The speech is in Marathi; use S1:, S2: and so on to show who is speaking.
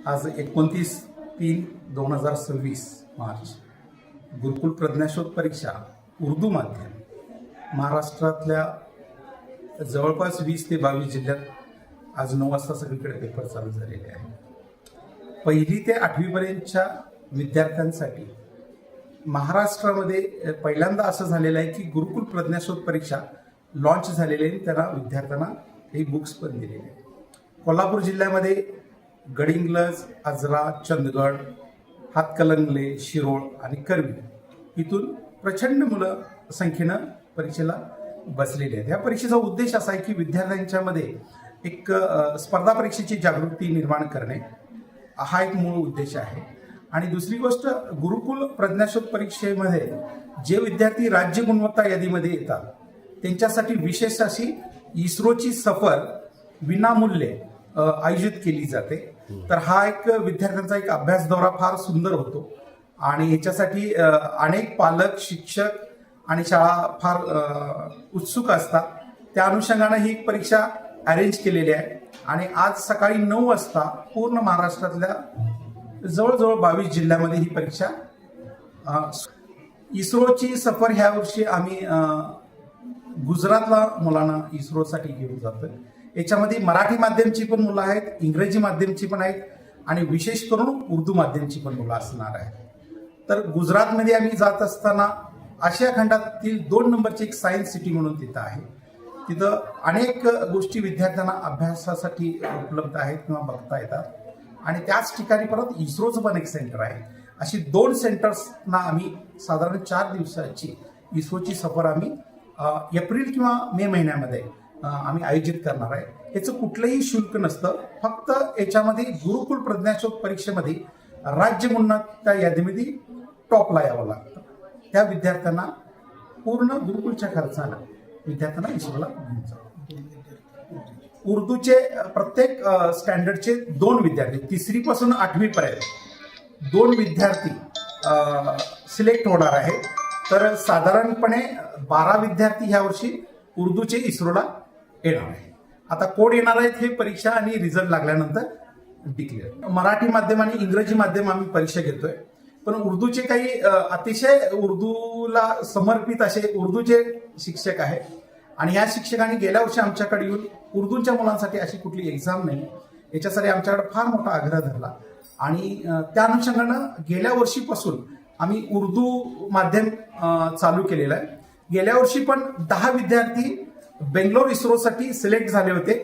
S1: आज 29/3/2026 मार्च गुरुकुल प्रज्ञाशोध परीक्षा उर्दू माध्यम महाराष्ट्रातल्या जवळपास 20 ते 22 जिल्ह्यात आज 9 वाजता सगळीकडे पेपर चालू झालेले आहे. 1ली ते 8वी पर्यंतच्या विद्यार्थ्यांसाठी महाराष्ट्रामध्ये पहिल्यांदा असं झालेलं आहे की गुरुकुल प्रज्ञाशोध परीक्षा लॉन्च झालेली आहे. त्यांना विद्यार्थ्यांना काही बुक्स पण दिलेले आहेत. कोल्हापूर जिल्ह्यामध्ये गडिंग्लज, आजरा, चंदगड, हातकलंगले, शिरोळ आणि करवी इथून प्रचंड मुलं संख्येनं परीक्षेला बसलेली आहेत. या परीक्षेचा उद्देश असा आहे की विद्यार्थ्यांच्यामध्ये एक स्पर्धा परीक्षेची जागृती निर्माण करणे हा एक मूळ उद्देश आहे. आणि दुसरी गोष्ट, गुरुकुल प्रज्ञाशोध परीक्षेमध्ये जे विद्यार्थी राज्य गुणवत्ता यादीमध्ये येतात त्यांच्यासाठी विशेष अशी इस्रोची सफर विनामूल्य आयोजित केली जाते. तर हा एक विद्यार्थ्यांचा एक अभ्यास दौरा फार सुंदर होतो आणि याच्यासाठी अनेक पालक, शिक्षक आणि शाळा फार उत्सुक असतात. त्या अनुषंगाने ही परीक्षा अरेंज केलेली आहे आणि आज सकाळी 9 वाजता पूर्ण महाराष्ट्रातल्या जवळजवळ 22 जिल्ह्यामध्ये ही परीक्षा इस्रोची सफर ह्या वर्षी आम्ही गुजरातला मुलांना इस्रोसाठी घेऊन जातोय. याच्यामध्ये मराठी माध्यमची पण मुलं आहेत, इंग्रजी माध्यमची पण आहेत आणि विशेष करून उर्दू माध्यमची पण मुलं असणार आहेत. तर गुजरातमध्ये आम्ही जात असताना आशिया खंडातील 2 नंबरची एक सायन्स सिटी म्हणून तिथं आहे. तिथं अनेक गोष्टी विद्यार्थ्यांना अभ्यासासाठी उपलब्ध आहेत किंवा बघता येतात. आणि त्याच ठिकाणी परत इस्रोचं पण एक सेंटर आहे. अशी 2 सेंटर्सना आम्ही साधारण 4 दिवसाची इस्रोची सफर आम्ही एप्रिल किंवा मे महिन्यामध्ये आम्ही आयोजित करणार आहे. याचं कुठलंही शुल्क नसतं. फक्त याच्यामध्ये गुरुकुल प्रज्ञाशोध परीक्षेमध्ये राज्य गुणवत्ता यादीमध्ये टॉपला यावं लागतं. त्या विद्यार्थ्यांना पूर्ण गुरुकुलच्या खर्चाला विद्यार्थ्यांना इस्रोला घेऊन जावं. उर्दूचे प्रत्येक स्टँडर्डचे 2 विद्यार्थी 3री पासून 8वी पर्यंत 2 विद्यार्थी सिलेक्ट होणार आहेत. तर साधारणपणे 12 विद्यार्थी ह्या वर्षी उर्दूचे इस्रोला येणार आहे. आता कोड येणार आहेत हे परीक्षा आणि रिझल्ट लागल्यानंतर डिक्लेअर. मराठी माध्यम आणि इंग्रजी माध्यम आम्ही परीक्षा घेतोय, पण उर्दूचे काही अतिशय उर्दूला समर्पित असे उर्दूचे शिक्षक आहेत आणि या शिक्षकांनी गेल्या वर्षी आमच्याकडे येऊन उर्दूच्या मुलांसाठी अशी कुठली एक्झाम नाही याच्यासाठी आमच्याकडे फार मोठा आग्रह धरला आणि त्या अनुषंगानं गेल्या वर्षीपासून आम्ही उर्दू माध्यम चालू केलेलं आहे. गेल्या वर्षी पण 10 विद्यार्थी बेंगलोर इस्रोसाठी सिलेक्ट झाले होते